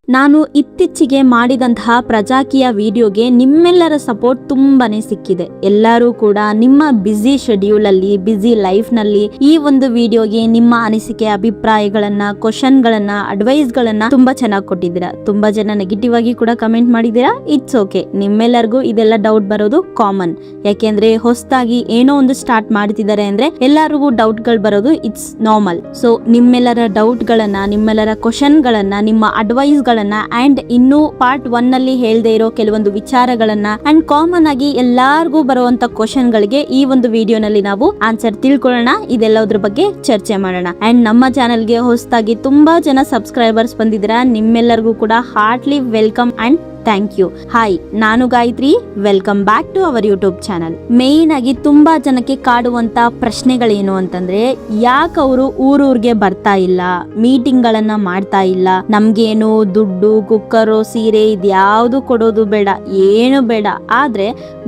ನಾನು ಇತ್ತೀಚೆಗೆ ಮಾಡಿದಂತಹ ಪ್ರಜಾಕೀಯ ವಿಡಿಯೋಗೆ ನಿಮ್ಮೆಲ್ಲರ ಸಪೋರ್ಟ್ ತುಂಬಾನೇ ಸಿಕ್ಕಿದೆ. ಎಲ್ಲರೂ ಕೂಡ ನಿಮ್ಮ ಬ್ಯುಸಿ ಶೆಡ್ಯೂಲ್ ಅಲ್ಲಿ, ಬ್ಯುಸಿ ಲೈಫ್ ನಲ್ಲಿ ಈ ಒಂದು ವಿಡಿಯೋಗೆ ನಿಮ್ಮ ಅನಿಸಿಕೆ, ಅಭಿಪ್ರಾಯಗಳನ್ನ, ಕ್ವಶನ್ ಗಳನ್ನ, ಅಡ್ವೈಸ್ ಗಳನ್ನ ತುಂಬಾ ಚೆನ್ನಾಗಿ ಕೊಟ್ಟಿದ್ದೀರಾ. ತುಂಬಾ ಜನ ನೆಗೆಟಿವ್ ಆಗಿ ಕೂಡ ಕಮೆಂಟ್ ಮಾಡಿದ್ದೀರಾ. ಇಟ್ಸ್ ಓಕೆ, ನಿಮ್ಮೆಲ್ಲರಿಗೂ ಇದೆಲ್ಲ ಡೌಟ್ ಬರೋದು ಕಾಮನ್. ಯಾಕೆಂದ್ರೆ ಹೊಸದಾಗಿ ಏನೋ ಒಂದು ಸ್ಟಾರ್ಟ್ ಮಾಡ್ತಿದ್ದಾರೆ ಅಂದ್ರೆ ಎಲ್ಲರಿಗೂ ಡೌಟ್ ಗಳು ಬರೋದು ಇಟ್ಸ್ ನಾರ್ಮಲ್. ಸೊ ನಿಮ್ಮೆಲ್ಲರ ಡೌಟ್ ಗಳನ್ನ, ನಿಮ್ಮೆಲ್ಲರ ಕ್ವಶನ್ ಗಳನ್ನ, ನಿಮ್ಮ ಅಡ್ವೈಸ್ ಗಳನ್ನ ಅಂಡ್ ಇನ್ನು ಪಾರ್ಟ್ 1 ನಲ್ಲಿ ಹೇಳ್ದೆ ಇರೋ ಕೆಲವೊಂದು ವಿಚಾರಗಳನ್ನ ಅಂಡ್ ಕಾಮನ್ ಆಗಿ ಎಲ್ಲಾರ್ಗೂ ಬರುವಂತ ಕ್ವಶನ್ ಗಳಿಗೆ ಈ ಒಂದು ವಿಡಿಯೋನಲ್ಲಿ ನಾವು ಆನ್ಸರ್ ತಿಳ್ಕೊಳ್ಳೋಣ. ಇದೆಲ್ಲದ್ರ ಬಗ್ಗೆ ಚರ್ಚೆ ಮಾಡೋಣ. ಅಂಡ್ ನಮ್ಮ ಚಾನೆಲ್ಗೆ ಹೊಸದಾಗಿ ತುಂಬಾ ಜನ ಸಬ್ಸ್ಕ್ರೈಬರ್ಸ್ ಬಂದಿದ್ದೀರಾ. ನಿಮ್ಮೆಲ್ಲರಿಗೂ ಕೂಡ heartly welcome and thank you. Hi, ನಾನು Gayatri. Welcome back to our YouTube channel. Main ಆಗಿ ತುಂಬಾ ಜನಕ್ಕೆ ಕಾಡುವಂತ ಪ್ರಶ್ನೆಗಳೇನು ಅಂತಂದ್ರೆ, ಯಾಕೆ ಅವರು ಊರೂರ್ಗೆ ಬರ್ತಾ ಇಲ್ಲ, ಮೀಟಿಂಗ್ ಗಳನ್ನ ಮಾಡ್ತಾ ಇಲ್ಲ, ನಮ್ಗೇನು ದುಡ್ಡು, ಕುಕ್ಕರು, ಸೀರೆ ಇದ್ಯಾವುದು ಕೊಡೋದು ಬೇಡ, ಏನು ಬೇಡ, ಆದ್ರೆ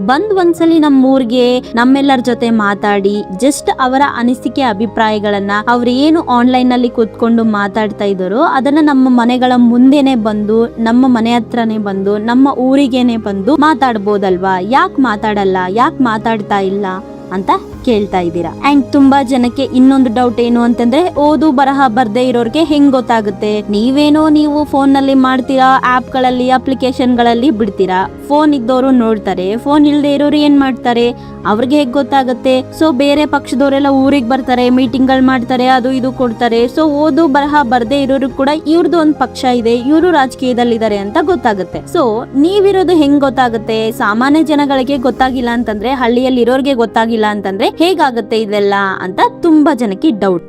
ಬಂದ್ ಒಂದ್ಸಲಿ ನಮ್ಮೂರ್ಗೆ ನಮ್ಮೆಲ್ಲರ ಜೊತೆ ಮಾತಾಡಿ ಜಸ್ಟ್ ಅವರ ಅನಿಸಿಕೆ, ಅಭಿಪ್ರಾಯಗಳನ್ನ ಅವ್ರು ಏನು ಆನ್ಲೈನ್ ನಲ್ಲಿ ಕೂತ್ಕೊಂಡು ಮಾತಾಡ್ತಾ ಇದ್ದಾರೋ ಅದನ್ನ ನಮ್ಮ ಮನೆಗಳ ಮುಂದೆನೆ ಬಂದು, ನಮ್ಮ ಮನೆ ಹತ್ರನೇ ಬಂದು, ನಮ್ಮ ಊರಿಗೇನೆ ಬಂದು ಮಾತಾಡ್ಬೋದಲ್ವಾ? ಯಾಕೆ ಮಾತಾಡಲ್ಲ, ಯಾಕೆ ಮಾತಾಡ್ತಾ ಇಲ್ಲ ಅಂತ ಕೇಳ್ತಾ ಇದ್ದೀರಾ. ಅಂಡ್ ತುಂಬಾ ಜನಕ್ಕೆ ಇನ್ನೊಂದು ಡೌಟ್ ಏನು ಅಂತಂದ್ರೆ, ಓದು ಬರಹ ಬರ್ದೇ ಇರೋರ್ಗೆ ಹೆಂಗ್ ಗೊತ್ತಾಗುತ್ತೆ? ನೀವು ಫೋನ್ ನಲ್ಲಿ ಮಾಡ್ತೀರಾ, ಆಪ್ ಗಳಲ್ಲಿ, ಅಪ್ಲಿಕೇಶನ್ ಗಳಲ್ಲಿ ಬಿಡ್ತೀರಾ. ಫೋನ್ ಇದ್ದವರು ನೋಡ್ತಾರೆ, ಫೋನ್ ಇಲ್ದೇ ಇರೋರು ಏನ್ ಮಾಡ್ತಾರೆ? ಅವ್ರಿಗೆ ಹೇಗ್ ಗೊತ್ತಾಗುತ್ತೆ? ಸೊ ಬೇರೆ ಪಕ್ಷದವರೆಲ್ಲ ಊರಿಗೆ ಬರ್ತಾರೆ, ಮೀಟಿಂಗ್ ಗಳು ಮಾಡ್ತಾರೆ, ಅದು ಇದು ಕೊಡ್ತಾರೆ. ಸೊ ಓದು ಬರಹ ಬರ್ದೇ ಇರೋರು ಕೂಡ ಇವ್ರದ್ದು ಒಂದು ಪಕ್ಷ ಇದೆ, ಇವರು ರಾಜಕೀಯದಲ್ಲಿದ್ದಾರೆ ಅಂತ ಗೊತ್ತಾಗುತ್ತೆ. ಸೊ ನೀವಿರೋದು ಹೆಂಗ್ ಗೊತ್ತಾಗುತ್ತೆ? ಸಾಮಾನ್ಯ ಜನಗಳಿಗೆ ಗೊತ್ತಾಗಿಲ್ಲ ಅಂತಂದ್ರೆ, ಹಳ್ಳಿಯಲ್ಲಿ ಇರೋರ್ಗೆ ಗೊತ್ತಾಗಿಲ್ಲ ಅಂತಂದ್ರೆ ಹೇಗಾಗುತ್ತೆ ಇದೆಲ್ಲ ಅಂತ ತುಂಬಾ ಜನಕ್ಕೆ ಡೌಟ್.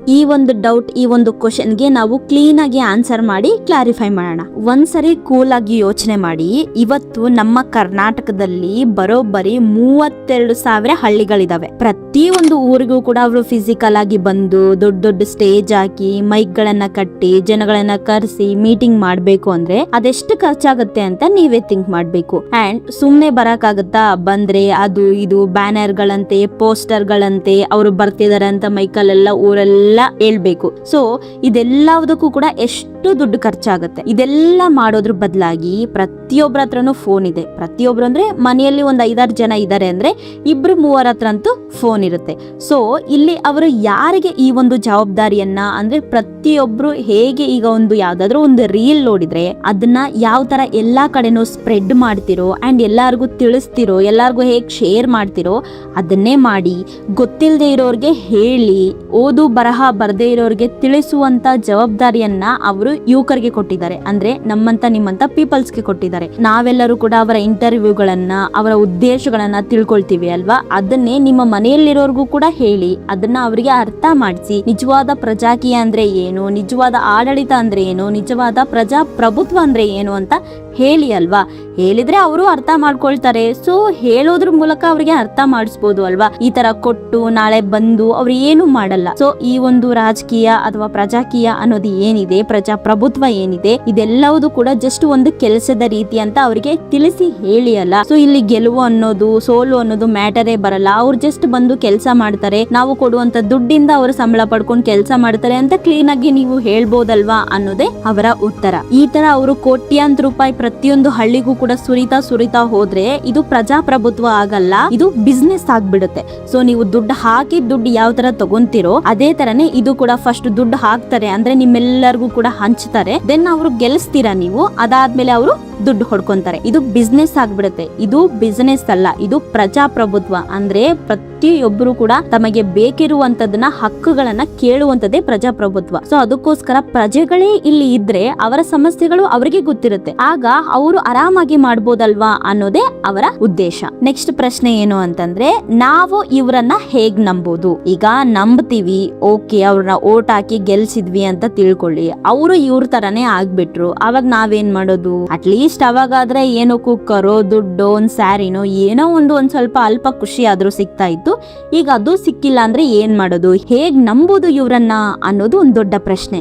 ಈ ಒಂದು ಕ್ವಶನ್ಗೆ ನಾವು ಕ್ಲೀನ್ ಆಗಿ ಆನ್ಸರ್ ಮಾಡಿ ಕ್ಲಾರಿಫೈ ಮಾಡೋಣ. ಒಂದ್ಸರಿ ಕೂಲ್ ಆಗಿ ಯೋಚನೆ ಮಾಡಿ. ಇವತ್ತು ನಮ್ಮ ಕರ್ನಾಟಕದಲ್ಲಿ ಬರೋಬ್ಬರಿ 32,000 ಹಳ್ಳಿಗಳಿದಾವೆ. ಪ್ರತಿ ಒಂದು ಊರಿಗೂ ಕೂಡ ಅವರು ಫಿಸಿಕಲ್ ಆಗಿ ಬಂದು ದೊಡ್ಡ ದೊಡ್ಡ ಸ್ಟೇಜ್ ಹಾಕಿ, ಮೈಕ್ ಗಳನ್ನ ಕಟ್ಟಿ, ಜನಗಳನ್ನ ಕರೆಸಿ ಮೀಟಿಂಗ್ ಮಾಡ್ಬೇಕು ಅಂದ್ರೆ ಅದೆಷ್ಟು ಖರ್ಚಾಗುತ್ತೆ ಅಂತ ನೀವೇ ಥಿಂಕ್ ಮಾಡ್ಬೇಕು. ಅಂಡ್ ಸುಮ್ನೆ ಬರಕಾಗತ್ತಾ? ಬಂದ್ರೆ ಅದು ಇದು ಬ್ಯಾನರ್ ಗಳಂತೆ, ಪೋಸ್ಟರ್ ಗಳಂತೆ, ಅವರು ಬರ್ತಿದಾರೆ ಅಂತ ಮೈಕಲ್ಲೆಲ್ಲ ಊರೆಲ್ಲ ಹೇಳ್ಬೇಕು. ಸೊ ಇದೆಲ್ಲದಕ್ಕೂ ಕೂಡ ಎಷ್ಟು ದುಡ್ಡು ಖರ್ಚಾಗುತ್ತೆ. ಇದೆಲ್ಲ ಮಾಡೋದ್ರ ಬದಲಾಗಿ ಪ್ರತಿಯೊಬ್ಬರ ಹತ್ರನೂ ಫೋನ್ ಇದೆ. ಪ್ರತಿಯೊಬ್ರು ಅಂದ್ರೆ ಮನೆಯಲ್ಲಿ ಒಂದ್ 5-6 ಜನ ಇದ್ದಾರೆ ಅಂದ್ರೆ 2-3 ಹತ್ರ ಅಂತೂ ಫೋನ್ ಇರುತ್ತೆ. ಸೊ ಇಲ್ಲಿ ಅವರು ಯಾರಿಗೆ ಈ ಒಂದು ಜವಾಬ್ದಾರಿಯನ್ನ, ಅಂದ್ರೆ ಪ್ರತಿಯೊಬ್ರು ಹೇಗೆ ಈಗ ಒಂದು ಯಾವ್ದಾದ್ರು ಒಂದು ರೀಲ್ ನೋಡಿದ್ರೆ ಅದನ್ನ ಯಾವ ತರ ಎಲ್ಲಾ ಕಡೆನೂ ಸ್ಪ್ರೆಡ್ ಮಾಡ್ತಿರೋ ಅಂಡ್ ಎಲ್ಲಾರ್ಗು ತಿಳಿಸ್ತಿರೋ, ಎಲ್ಲಾರ್ಗು ಹೇಗ್ ಶೇರ್ ಮಾಡ್ತಿರೋ ಅದನ್ನೇ ಮಾಡಿ, ಗೊತ್ತಿಲ್ಲದೆ ಇರೋರ್ಗೆ ಹೇಳಿ, ಓದು ಬರಹ ಬರ್ದೇ ಇರೋರ್ಗೆ ತಿಳಿಸುವಂತ ಜವಾಬ್ದಾರಿಯನ್ನ ಅವರು ಯುವಕರಿಗೆ ಕೊಟ್ಟಿದ್ದಾರೆ. ಅಂದ್ರೆ ನಮ್ಮಂತ ನಿಮ್ಮಂತ ಪೀಪಲ್ಸ್ಗೆ ಕೊಟ್ಟಿದ್ದಾರೆ. ನಾವೆಲ್ಲರೂ ಕೂಡ ಅವರ ಇಂಟರ್ವ್ಯೂಗಳನ್ನ, ಅವರ ಉದ್ದೇಶಗಳನ್ನ ತಿಳ್ಕೊಳ್ತೀವಿ ಅಲ್ವಾ? ಅದನ್ನೇ ನಿಮ್ಮ ಮನೆಯಲ್ಲಿರೋರ್ಗೂ ಕೂಡ ಹೇಳಿ, ಅದನ್ನ ಅವರಿಗೆ ಅರ್ಥ ಮಾಡಿಸಿ, ನಿಜವಾದ ಪ್ರಜಾಕೀಯ ಅಂದ್ರೆ ಏನು, ನಿಜವಾದ ಆಡಳಿತ ಅಂದ್ರೆ ಏನು, ನಿಜವಾದ ಪ್ರಜಾಪ್ರಭುತ್ವ ಅಂದ್ರೆ ಏನು ಅಂತ ಹೇಳಿ ಅಲ್ವಾ? ಹೇಳಿದ್ರೆ ಅವರು ಅರ್ಥ ಮಾಡ್ಕೊಳ್ತಾರೆ. ಸೊ ಹೇಳೋದ್ರ ಮೂಲಕ ಅವ್ರಿಗೆ ಅರ್ಥ ಮಾಡಿಸ್ಬೋದು ಅಲ್ವಾ? ಈ ತರ ಕೊಟ್ಟು ನಾಳೆ ಬಂದು ಅವ್ರು ಏನು ಮಾಡಲ್ಲ. ಸೊ ಈ ಒಂದು ರಾಜಕೀಯ ಅಥವಾ ಪ್ರಜಾಕೀಯ ಅನ್ನೋದು ಏನಿದೆ, ಪ್ರಜಾಪ್ರಭುತ್ವ ಏನಿದೆ, ಇದೆಲ್ಲವೂ ಕೂಡ ಜಸ್ಟ್ ಒಂದು ಕೆಲಸದ ರೀತಿ ಅಂತ ಅವರಿಗೆ ತಿಳಿಸಿ ಹೇಳಿ ಅಲ್ಲ. ಸೊ ಇಲ್ಲಿ ಗೆಲುವು ಅನ್ನೋದು, ಸೋಲು ಅನ್ನೋದು ಮ್ಯಾಟರೇ ಬರಲ್ಲ. ಅವ್ರು ಜಸ್ಟ್ ಬಂದು ಕೆಲಸ ಮಾಡ್ತಾರೆ, ನಾವು ಕೊಡುವಂತ ದುಡ್ಡಿಂದ ಅವರು ಸಂಬಳ ಪಡ್ಕೊಂಡು ಕೆಲಸ ಮಾಡ್ತಾರೆ ಅಂತ ಕ್ಲೀನ್ ಆಗಿ ನೀವು ಹೇಳ್ಬೋದಲ್ವಾ ಅನ್ನೋದೇ ಅವರ ಉತ್ತರ. ಈ ತರ ಅವರು ಕೋಟ್ಯಾಂತರ ರೂಪಾಯಿ ಪ್ರತಿಯೊಂದು ಹಳ್ಳಿಗೂ ಕೂಡ ಸುರಿತಾ ಹೋದ್ರೆ ಇದು ಪ್ರಜಾಪ್ರಭುತ್ವ ಆಗಲ್ಲ, ಇದು ಬಿಸ್ನೆಸ್ ಆಗ್ಬಿಡುತ್ತೆ. ಸೊ ನೀವು ದುಡ್ಡು ಹಾಕಿ ದುಡ್ಡು ಯಾವ ತರ ತಗೊಂತೀರೋ ಅದೇ ತರನೇ ಇದು ಕೂಡ ಫಸ್ಟ್ ದುಡ್ಡು ಹಾಕ್ತಾರೆ, ಅಂದ್ರೆ ನಿಮ್ಮೆಲ್ಲರಿಗೂ ಕೂಡ ಹಂಚ್ತಾರೆ. ದೆನ್ ಅವರು ಗೆಲ್ಲಿಸ್ತೀರಾ ನೀವು, ಅದಾದ್ಮೇಲೆ ಅವರು ದುಡ್ಡು ಹೊಡ್ಕೊಂತಾರೆ. ಇದು ಬಿಸ್ನೆಸ್ ಆಗ್ಬಿಡುತ್ತೆ. ಇದು ಬಿಸ್ನೆಸ್ ಅಲ್ಲ, ಇದು ಪ್ರಜಾಪ್ರಭುತ್ವ. ಅಂದ್ರೆ ಪ್ರತಿಯೊಬ್ಬರು ಕೂಡ ತಮಗೆ ಬೇಕಿರುವಂತದನ್ನ, ಹಕ್ಕುಗಳನ್ನ ಕೇಳುವಂತದ್ದೇ ಪ್ರಜಾಪ್ರಭುತ್ವ. ಸೊ ಅದಕ್ಕೋಸ್ಕರ ಪ್ರಜೆಗಳೇ ಇಲ್ಲಿ ಇದ್ರೆ ಅವರ ಸಮಸ್ಯೆಗಳು ಅವರಿಗೆ ಗೊತ್ತಿರುತ್ತೆ, ಆಗ ಅವರು ಆರಾಮಾಗಿ ಮಾಡ್ಬೋದಲ್ವಾ ಅನ್ನೋದೇ ಅವರ ಉದ್ದೇಶ. ನೆಕ್ಸ್ಟ್ ಪ್ರಶ್ನೆ ಏನು ಅಂತಂದ್ರೆ, ನಾವು ಇವರನ್ನ ಹೇಗ್ ನಂಬೋದು? ಈಗ ನಂಬ್ತೀವಿ, ಓಕೆ, ಅವ್ರನ್ನ ಓಟ್ ಹಾಕಿ ಗೆಲ್ಸಿದ್ವಿ ಅಂತ ತಿಳ್ಕೊಳ್ಳಿ, ಅವರು ಇವ್ರ ತರಾನೇ ಆಗ್ಬಿಟ್ರು, ಅವಾಗ ನಾವೇನ್ ಮಾಡೋದು? ಅಟ್ಲೀಸ್ಟ್ ಅವಾಗಾದ್ರೆ ಏನೋ ಕುಕ್ಕರೋ, ದುಡ್ಡೋ, ಒಂದ್ ಸ್ಯಾರಿನೋ, ಏನೋ ಒಂದ್ ಸ್ವಲ್ಪ ಅಲ್ಪ ಖುಷಿ ಆದ್ರೂ ಸಿಗ್ತಾ ಇತ್ತು. ಈಗ ಅದು ಸಿಕ್ಕಿಲ್ಲ ಅಂದ್ರೆ ಏನ್ ಮಾಡೋದು? ಹೇಗ್ ನಂಬೋದು ಇವ್ರನ್ನ ಅನ್ನೋದು ಒಂದ್ ದೊಡ್ಡ ಪ್ರಶ್ನೆ.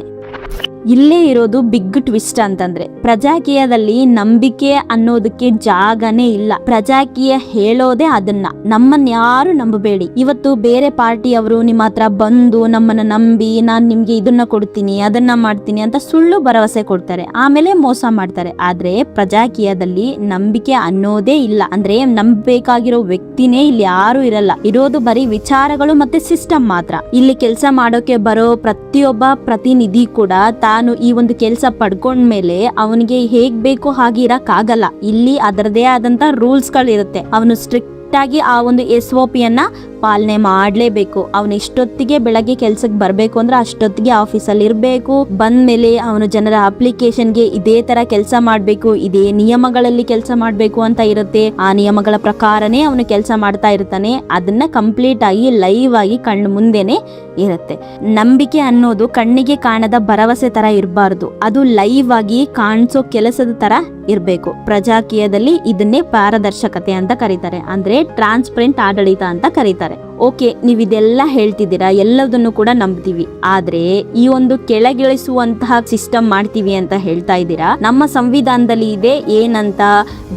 ಇಲ್ಲೇ ಇರೋದು ಬಿಗ್ ಟ್ವಿಸ್ಟ್ ಅಂತಂದ್ರೆ, ಪ್ರಜಾಕೀಯದಲ್ಲಿ ನಂಬಿಕೆ ಅನ್ನೋದಕ್ಕೆ ಜಾಗನೇ ಇಲ್ಲ. ಪ್ರಜಾಕೀಯ ಹೇಳೋದೇ ಅದನ್ನ, ನಮ್ಮನ್ನ ಯಾರು ನಂಬಬೇಡಿ. ಇವತ್ತು ಬೇರೆ ಪಾರ್ಟಿಯವರು ನಿಮ್ಮ ಹತ್ರ ಬಂದು ನಮ್ಮನ್ನ ನಂಬಿ ನಾನ್ ನಿಮ್ಗೆ ಇದನ್ನ ಕೊಡ್ತೀನಿ ಅದನ್ನ ಮಾಡ್ತೀನಿ ಅಂತ ಸುಳ್ಳು ಭರವಸೆ ಕೊಡ್ತಾರೆ, ಆಮೇಲೆ ಮೋಸ ಮಾಡ್ತಾರೆ. ಆದ್ರೆ ಪ್ರಜಾಕೀಯದಲ್ಲಿ ನಂಬಿಕೆ ಅನ್ನೋದೇ ಇಲ್ಲ. ಅಂದ್ರೆ ನಂಬಬೇಕಾಗಿರೋ ವ್ಯಕ್ತಿನೇ ಇಲ್ಲಿ ಯಾರು ಇರಲ್ಲ, ಇರೋದು ಬರೀ ವಿಚಾರಗಳು ಮತ್ತೆ ಸಿಸ್ಟಮ್ ಮಾತ್ರ. ಇಲ್ಲಿ ಕೆಲಸ ಮಾಡೋಕೆ ಬರೋ ಪ್ರತಿಯೊಬ್ಬ ಪ್ರತಿನಿಧಿ ಕೂಡ ತಾನು ಈ ಒಂದು ಕೆಲಸ ಪಡ್ಕೊಂಡ್ಮೇಲೆ ಅವನಿಗೆ ಹೇಗ್ ಬೇಕು ಹಾಗೆ ಇರಕ್ ಆಗಲ್ಲ. ಇಲ್ಲಿ ಅದರದೇ ಆದಂತ ರೂಲ್ಸ್ ಗಳಿರುತ್ತೆ. ಅವನು ಸ್ಟ್ರಿಕ್ಟ್ ಆಗಿ ಆ ಒಂದು SOP ಯನ್ನ ಪಾಲನೆ ಮಾಡ್ಲೇಬೇಕು. ಅವನು ಇಷ್ಟೊತ್ತಿಗೆ ಬೆಳಗ್ಗೆ ಕೆಲ್ಸಕ್ಕೆ ಬರ್ಬೇಕು ಅಂದ್ರೆ ಅಷ್ಟೊತ್ತಿಗೆ ಆಫೀಸಲ್ಲಿ ಇರ್ಬೇಕು. ಬಂದ್ಮೇಲೆ ಅವನು ಜನರ ಅಪ್ಲಿಕೇಶನ್ಗೆ ಇದೇ ತರ ಕೆಲಸ ಮಾಡ್ಬೇಕು, ಇದೇ ನಿಯಮಗಳಲ್ಲಿ ಕೆಲಸ ಮಾಡ್ಬೇಕು ಅಂತ ಇರುತ್ತೆ. ಆ ನಿಯಮಗಳ ಪ್ರಕಾರನೇ ಅವನು ಕೆಲಸ ಮಾಡ್ತಾ ಇರ್ತಾನೆ. ಅದನ್ನ ಕಂಪ್ಲೀಟ್ ಆಗಿ ಲೈವ್ ಆಗಿ ಕಣ್ಣು ಮುಂದೆನೆ ಇರುತ್ತೆ. ನಂಬಿಕೆ ಅನ್ನೋದು ಕಣ್ಣಿಗೆ ಕಾಣದ ಭರವಸೆ ತರ ಇರಬಾರ್ದು, ಅದು ಲೈವ್ ಆಗಿ ಕಾಣಿಸೋ ಕೆಲಸದ ತರ ಇರ್ಬೇಕು. ಪ್ರಜಾಕೀಯದಲ್ಲಿ ಇದನ್ನೇ ಪಾರದರ್ಶಕತೆ ಅಂತ ಕರೀತಾರೆ, ಅಂದ್ರೆ ಟ್ರಾನ್ಸ್ಪರೆಂಟ್ ಆಡಳಿತ ಅಂತ ಕರೀತಾರೆ. ಓಕೆ, ನೀವು ಇದೆಲ್ಲ ಹೇಳ್ತಿದ್ದೀರಾ, ಎಲ್ಲದನ್ನು ಕೂಡ ನಂಬ್ತೀವಿ. ಆದ್ರೆ ಈ ಒಂದು ಕೆಳಗಿಳಿಸುವಂತಹ ಸಿಸ್ಟಮ್ ಮಾಡ್ತೀವಿ ಅಂತ ಹೇಳ್ತಾ ಇದ್ದೀರಾ. ನಮ್ಮ ಸಂವಿಧಾನದಲ್ಲಿ ಇದೆ ಏನಂತ,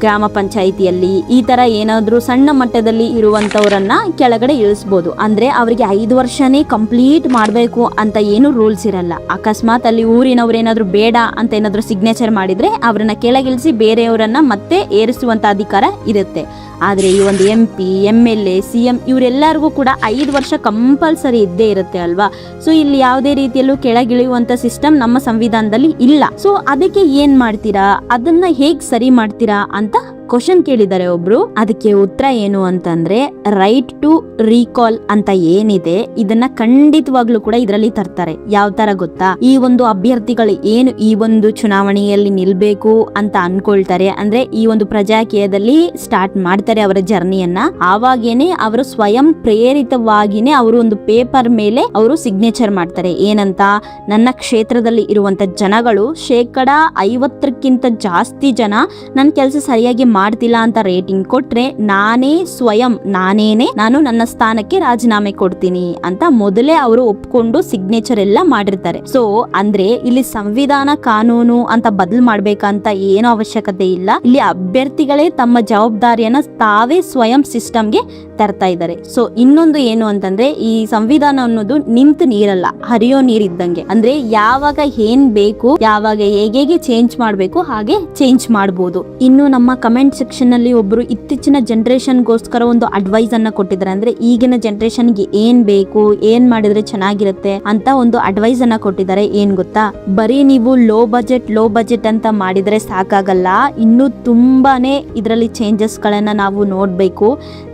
ಗ್ರಾಮ ಪಂಚಾಯಿತಿಯಲ್ಲಿ ಈ ತರ ಏನಾದ್ರೂ ಸಣ್ಣ ಮಟ್ಟದಲ್ಲಿ ಇರುವಂತವರನ್ನ ಕೆಳಗಡೆ ಇಳಿಸಬಹುದು. ಅಂದ್ರೆ ಅವರಿಗೆ 5 ವರ್ಷನೇ ಕಂಪ್ಲೀಟ್ ಮಾಡ್ಬೇಕು ಅಂತ ಏನು ರೂಲ್ಸ್ ಇರಲ್ಲ. ಅಕಸ್ಮಾತ್ ಅಲ್ಲಿ ಊರಿನವ್ರೇನಾದ್ರೂ ಬೇಡ ಅಂತ ಏನಾದ್ರೂ ಸಿಗ್ನೇಚರ್ ಮಾಡಿದ್ರೆ ಅವ್ರನ್ನ ಕೆಳಗಿಳಿಸಿ ಬೇರೆಯವರನ್ನ ಮತ್ತೆ ಏರಿಸುವಂತ ಅಧಿಕಾರ ಇರುತ್ತೆ. ಆದ್ರೆ ಈ ಒಂದು MP, MLA, CM ಇವರೆಲ್ಲರಿಗೂ ಕೂಡ 5 ವರ್ಷ ಕಂಪಲ್ಸರಿ ಇದ್ದೇ ಇರುತ್ತೆ ಅಲ್ವಾ. ಸೊ ಇಲ್ಲಿ ಯಾವುದೇ ರೀತಿಯಲ್ಲೂ ಕೆಳಗಿಳಿಯುವಂತ ಸಿಸ್ಟಮ್ ನಮ್ಮ ಸಂವಿಧಾನದಲ್ಲಿ ಇಲ್ಲ. ಸೊ ಅದಕ್ಕೆ ಏನ್ ಮಾಡ್ತೀರಾ, ಅದನ್ನ ಹೇಗ್ ಸರಿ ಮಾಡ್ತೀರಾ ಅಂತ ಕ್ವಶನ್ ಕೇಳಿದ್ದಾರೆ ಒಬ್ರು. ಅದಕ್ಕೆ ಉತ್ತರ ಏನು ಅಂತಂದ್ರೆ, ರೈಟ್ ಟು ರೀಕಾಲ್ ಅಂತ ಏನಿದೆ ಇದನ್ನ ಖಂಡಿತವಾಗ್ಲೂ ಕೂಡ ಇದರಲ್ಲಿ ತರ್ತಾರೆ. ಯಾವ ತರ ಗೊತ್ತಾ, ಈ ಒಂದು ಅಭ್ಯರ್ಥಿಗಳು ಏನು ಈ ಒಂದು ಚುನಾವಣೆಯಲ್ಲಿ ನಿಲ್ಬೇಕು ಅಂತ ಅನ್ಕೊಳ್ತಾರೆ, ಅಂದ್ರೆ ಈ ಒಂದು ಪ್ರಜಾಕೀಯದಲ್ಲಿ ಸ್ಟಾರ್ಟ್ ಮಾಡ್ತಾರೆ ಅವರ ಜರ್ನಿಯನ್ನ, ಆವಾಗೇನೆ ಅವರು ಸ್ವಯಂ ಪ್ರೇರಿತವಾಗಿನೇ ಅವರು ಒಂದು ಪೇಪರ್ ಮೇಲೆ ಅವರು ಸಿಗ್ನೇಚರ್ ಮಾಡ್ತಾರೆ. ಏನಂತ, ನನ್ನ ಕ್ಷೇತ್ರದಲ್ಲಿ ಇರುವಂತ ಜನಗಳು 50%ಕ್ಕಿಂತ ಜಾಸ್ತಿ ಜನ ನನ್ನ ಕೆಲಸ ಸರಿಯಾಗಿ ಮಾಡ್ತಿಲ್ಲ ಅಂತ ರೇಟಿಂಗ್ ಕೊಟ್ರೆ ನಾನು ನನ್ನ ಸ್ಥಾನಕ್ಕೆ ರಾಜೀನಾಮೆ ಕೊಡ್ತೀನಿ ಅಂತ ಮೊದಲೇ ಅವರು ಒಪ್ಕೊಂಡು ಸಿಗ್ನೇಚರ್ ಎಲ್ಲ ಮಾಡಿರ್ತಾರೆ. ಸೊ ಅಂದ್ರೆ ಇಲ್ಲಿ ಸಂವಿಧಾನ ಕಾನೂನು ಅಂತ ಬದಲು ಮಾಡ್ಬೇಕಂತ ಏನೋ ಅವಶ್ಯಕತೆ ಇಲ್ಲ. ಇಲ್ಲಿ ಅಭ್ಯರ್ಥಿಗಳೇ ತಮ್ಮ ಜವಾಬ್ದಾರಿಯನ್ನ ತಾವೇ ಸ್ವಯಂ ಸಿಸ್ಟಮ್ಗೆ ತರ್ತಾ ಇದ್ದಾರೆ. ಸೊ ಇನ್ನೊಂದು ಏನು ಅಂತಂದ್ರೆ, ಈ ಸಂವಿಧಾನ ಅನ್ನೋದು ನಿಂತು ನೀರಲ್ಲ, ಹರಿಯೋ ನೀರಿದ್ದಂಗೆ. ಅಂದ್ರೆ ಯಾವಾಗ ಏನ್ ಬೇಕು, ಯಾವಾಗ ಹೇಗೆ ಚೇಂಜ್ ಮಾಡ್ಬೇಕು ಹಾಗೆ ಚೇಂಜ್ ಮಾಡಬಹುದು. ಇನ್ನು ನಮ್ಮ ಕಮೆಂಟ್ ಸೆಕ್ಷನ್ ಅಲ್ಲಿ ಒಬ್ರು ಇತ್ತೀಚಿನ ಜನರೇಷನ್ ಗೋಸ್ಕರ ಒಂದು ಅಡ್ವೈಸ್ ಅನ್ನ ಕೊಟ್ಟಿದ್ದಾರೆ. ಅಂದ್ರೆ ಈಗಿನ ಜನರೇಷನ್ ಗೆ ಏನ್ ಬೇಕು, ಏನ್ ಮಾಡಿದ್ರೆ ಚೆನ್ನಾಗಿರುತ್ತೆ ಅಂತ ಒಂದು ಅಡ್ವೈಸ್ ಅನ್ನ ಕೊಟ್ಟಿದ್ದಾರೆ. ಏನ್ ಗೊತ್ತಾ, ಬರೀ ನೀವು ಲೋ ಬಜೆಟ್ ಅಂತ ಮಾಡಿದ್ರೆ ಸಾಕಾಗಲ್ಲ, ಇನ್ನು ತುಂಬಾನೇ ಇದರಲ್ಲಿ ಚೇಂಜಸ್ ಗಳನ್ನ ನಾವು ನೋಡ್ಬೇಕು.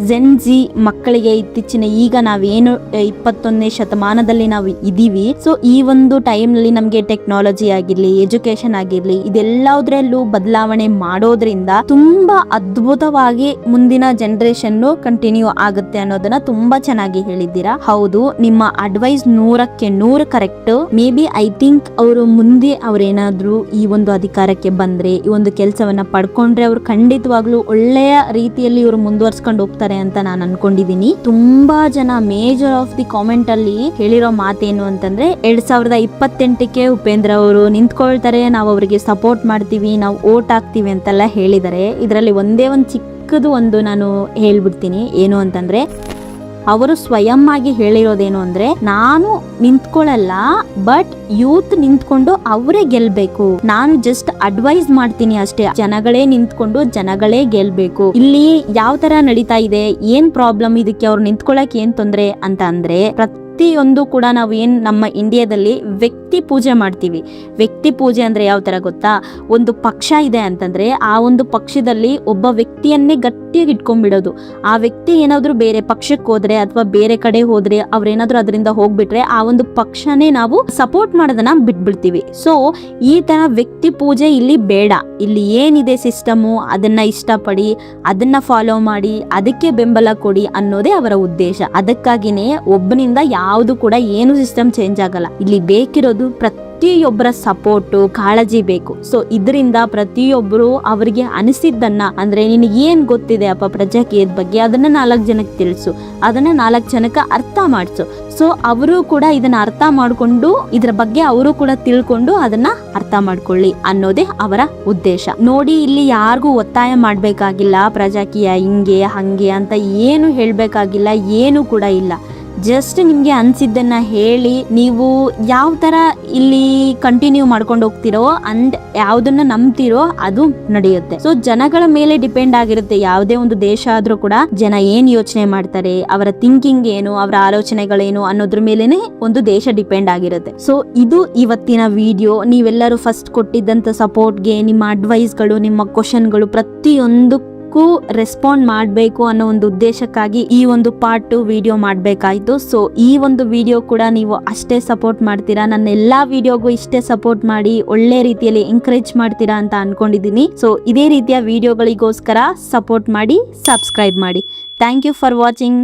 ಜೆನ್-Z ಮಕ್ಕಳಿಗೆ ಇತ್ತೀಚಿನ ಈಗ ನಾವೇನು 21ನೇ ಶತಮಾನದಲ್ಲಿ ನಾವು ಇದೀವಿ. ಸೊ ಈ ಒಂದು ಟೈಮ್ ನಲ್ಲಿ ನಮ್ಗೆ ಟೆಕ್ನಾಲಜಿ ಆಗಿರ್ಲಿ, ಎಜುಕೇಶನ್ ಆಗಿರ್ಲಿ, ಇದೆಲ್ಲದ್ರಲ್ಲೂ ಬದಲಾವಣೆ ಮಾಡೋದ್ರಿಂದ ತುಂಬಾ ಅದ್ಭುತವಾಗಿ ಮುಂದಿನ ಜನರೇಷನ್ ಕಂಟಿನ್ಯೂ ಆಗುತ್ತೆ ಅನ್ನೋದನ್ನ ತುಂಬಾ ಚೆನ್ನಾಗಿ ಹೇಳಿದ್ದೀರಾ. ಹೌದು, ನಿಮ್ಮ ಅಡ್ವೈಸ್ 100ಕ್ಕೆ 100 correct. Maybe I think ಅವರು ಮುಂದೆ ಅವ್ರೇನಾದ್ರೂ ಈ ಒಂದು ಅಧಿಕಾರಕ್ಕೆ ಬಂದ್ರೆ, ಈ ಒಂದು ಕೆಲಸವನ್ನ ಪಡ್ಕೊಂಡ್ರೆ ಅವ್ರು ಖಂಡಿತವಾಗ್ಲೂ ಒಳ್ಳೆಯ ರೀತಿಯಲ್ಲಿ ಇವರು ಮುಂದುವರ್ಸ್ಕೊಂಡು ಹೋಗ್ತಾರೆ ಅಂತ ನಾನು ಅನ್ಕೊಂಡಿದೀನಿ. ತುಂಬಾ ಜನ ಮೇಜರ್ ಆಫ್ ದಿ ಕಾಮೆಂಟ್ ಅಲ್ಲಿ ಹೇಳಿರೋ ಮಾತೇನು ಅಂತಂದ್ರೆ, 2028ಕ್ಕೆ ಉಪೇಂದ್ರ ಅವರು ನಿಂತ್ಕೊಳ್ತಾರೆ, ನಾವು ಅವರಿಗೆ ಸಪೋರ್ಟ್ ಮಾಡ್ತೀವಿ, ನಾವು ಓಟ್ ಹಾಕ್ತೀವಿ ಅಂತೆಲ್ಲ ಹೇಳಿದ್ದಾರೆ. ಇದರಲ್ಲಿ ಒಂದೇ ಒಂದು ಚಿಕ್ಕದು ಒಂದು ನಾನು ಹೇಳ್ಬಿಡ್ತೀನಿ. ಏನು ಅಂತಂದ್ರೆ, ಅವರು ಸ್ವಯಂ ಆಗಿ ಹೇಳಿರೋದೇನು ಅಂದ್ರೆ, ನಾನು ನಿಂತ್ಕೊಳ್ಳಲ್ಲ, ಬಟ್ ಯೂತ್ ನಿಂತ್ಕೊಂಡು ಅವರೇ ಗೆಲ್ಬೇಕು, ನಾನು ಜಸ್ಟ್ ಅಡ್ವೈಸ್ ಮಾಡ್ತೀನಿ ಅಷ್ಟೇ, ಜನಗಳೇ ನಿಂತ್ಕೊಂಡು ಜನಗಳೇ ಗೆಲ್ಬೇಕು. ಇಲ್ಲಿ ಯಾವ ತರ ನಡೀತಾ ಇದೆ, ಏನ್ ಪ್ರಾಬ್ಲಮ್, ಇದಕ್ಕೆ ಅವ್ರು ನಿಂತ್ಕೊಳ್ಳಕ್ ಏನ್ ತೊಂದ್ರೆ ಅಂತ ಅಂದ್ರೆ, ಪ್ರತಿಯೊಂದು ಕೂಡ ನಾವು ಏನ್ ನಮ್ಮ ಇಂಡಿಯಾದಲ್ಲಿ ವ್ಯಕ್ತಿ ಪೂಜೆ ಮಾಡ್ತೀವಿ. ವ್ಯಕ್ತಿ ಪೂಜೆ ಅಂದ್ರೆ ಯಾವ ತರ ಗೊತ್ತಾ, ಒಂದು ಪಕ್ಷ ಇದೆ ಅಂತಂದ್ರೆ ಆ ಒಂದು ಪಕ್ಷದಲ್ಲಿ ಒಬ್ಬ ವ್ಯಕ್ತಿಯನ್ನೇ ಗಟ್ಟಿಯಾಗಿ ಇಟ್ಕೊಂಡ್ಬಿಡೋದು. ಆ ವ್ಯಕ್ತಿ ಏನಾದ್ರೂ ಬೇರೆ ಪಕ್ಷಕ್ಕೆ ಹೋದ್ರೆ ಅಥವಾ ಬೇರೆ ಕಡೆ ಹೋದ್ರೆ, ಅವ್ರೇನಾದ್ರೂ ಅದರಿಂದ ಹೋಗ್ಬಿಟ್ರೆ ಆ ಒಂದು ಪಕ್ಷನೇ ನಾವು ಸಪೋರ್ಟ್ ಮಾಡೋದನ್ನ ಬಿಟ್ಬಿಡ್ತೀವಿ. ಸೊ ಈ ತರ ವ್ಯಕ್ತಿ ಪೂಜೆ ಇಲ್ಲಿ ಬೇಡ. ಇಲ್ಲಿ ಏನಿದೆ ಸಿಸ್ಟಮು ಅದನ್ನ ಇಷ್ಟಪಡಿ, ಅದನ್ನ ಫಾಲೋ ಮಾಡಿ, ಅದಕ್ಕೆ ಬೆಂಬಲ ಕೊಡಿ ಅನ್ನೋದೇ ಅವರ ಉದ್ದೇಶ. ಅದಕ್ಕಾಗಿನೇ ಒಬ್ಬನಿಂದ ಯಾವುದು ಕೂಡ ಏನು ಸಿಸ್ಟಮ್ ಚೇಂಜ್ ಆಗಲ್ಲ. ಇಲ್ಲಿ ಬೇಕಿರೋದು ಪ್ರತಿಯೊಬ್ಬರ ಸಪೋರ್ಟು ಕಾಳಜಿ ಬೇಕು. ಸೊ ಇದರಿಂದ ಪ್ರತಿಯೊಬ್ಬರು ಅವರಿಗೆ ಅನಿಸಿದ್ದನ್ನ, ಅಂದ್ರೆ ನಿನಗೆ ಏನ್ ಗೊತ್ತಿದೆ ಅಪ್ಪ ಪ್ರಜಾಕೀಯದ ಬಗ್ಗೆ, ಅದನ್ನ 4 ಜನಕ್ಕೆ ತಿಳಿಸು, ಅದನ್ನ 4 ಜನಕ್ಕೆ ಅರ್ಥ ಮಾಡಿಸು. ಸೊ ಅವರು ಕೂಡ ಇದನ್ನ ಅರ್ಥ ಮಾಡ್ಕೊಂಡು ಇದ್ರ ಬಗ್ಗೆ ಅವರು ಕೂಡ ತಿಳ್ಕೊಂಡು ಅದನ್ನ ಅರ್ಥ ಮಾಡ್ಕೊಳ್ಳಿ ಅನ್ನೋದೇ ಅವರ ಉದ್ದೇಶ. ನೋಡಿ, ಇಲ್ಲಿ ಯಾರಿಗೂ ಒತ್ತಾಯ ಮಾಡ್ಬೇಕಾಗಿಲ್ಲ ಪ್ರಜಾಕೀಯ ಹಿಂಗೆ ಹಂಗೆ ಅಂತ ಏನು ಹೇಳ್ಬೇಕಾಗಿಲ್ಲ, ಏನು ಕೂಡ ಇಲ್ಲ. ಜಸ್ಟ್ ನಿಮ್ಗೆ ಅನ್ಸಿದ್ದನ್ನ ಹೇಳಿ ನೀವು ಯಾವ ತರ ಇಲ್ಲಿ ಕಂಟಿನ್ಯೂ ಮಾಡ್ಕೊಂಡು ಹೋಗ್ತಿರೋ ಅಂಡ್ ಯಾವ್ದನ್ನ ನಂಬ್ತಿರೋ ಅದು ನಡೆಯುತ್ತೆ. ಸೊ ಜನಗಳ ಮೇಲೆ ಡಿಪೆಂಡ್ ಆಗಿರುತ್ತೆ. ಯಾವುದೇ ಒಂದು ದೇಶ ಆದ್ರೂ ಕೂಡ ಜನ ಏನ್ ಯೋಚನೆ ಮಾಡ್ತಾರೆ, ಅವರ ಥಿಂಕಿಂಗ್ ಏನು, ಅವರ ಆಲೋಚನೆಗಳೇನು ಅನ್ನೋದ್ರ ಮೇಲೆನೆ ಒಂದು ದೇಶ ಡಿಪೆಂಡ್ ಆಗಿರುತ್ತೆ. ಸೊ ಇದು ಇವತ್ತಿನ ವಿಡಿಯೋ. ನೀವೆಲ್ಲರೂ ಫಸ್ಟ್ ಕೊಟ್ಟಿದ್ದಂತ ಸಪೋರ್ಟ್ಗೆ, ನಿಮ್ಮ ಅಡ್ವೈಸ್ಗಳು, ನಿಮ್ಮ ಕ್ವಶನ್ಗಳು ಪ್ರತಿಯೊಂದು ರೆಸ್ಪಾಂಡ್ ಮಾಡಬೇಕು ಅನ್ನೋ ಒಂದು ಉದ್ದೇಶಕ್ಕಾಗಿ ಈ ಒಂದು ಪಾರ್ಟ್ 2 ವಿಡಿಯೋ ಮಾಡಬೇಕಾಯ್ತು. ಸೊ ಈ ಒಂದು ವಿಡಿಯೋ ಕೂಡ ನೀವು ಅಷ್ಟೇ ಸಪೋರ್ಟ್ ಮಾಡ್ತೀರಾ, ನನ್ನ ಎಲ್ಲಾ ವಿಡಿಯೋಗೂ ಇಷ್ಟೇ ಸಪೋರ್ಟ್ ಮಾಡಿ ಒಳ್ಳೆ ರೀತಿಯಲ್ಲಿ ಎಂಕರೇಜ್ ಮಾಡ್ತೀರಾ ಅಂತ ಅನ್ಕೊಂಡಿದ್ದೀನಿ. ಸೊ ಇದೇ ರೀತಿಯ ವಿಡಿಯೋಗಳಿಗೋಸ್ಕರ ಸಪೋರ್ಟ್ ಮಾಡಿ, ಸಬ್ಸ್ಕ್ರೈಬ್ ಮಾಡಿ. Thank you for watching.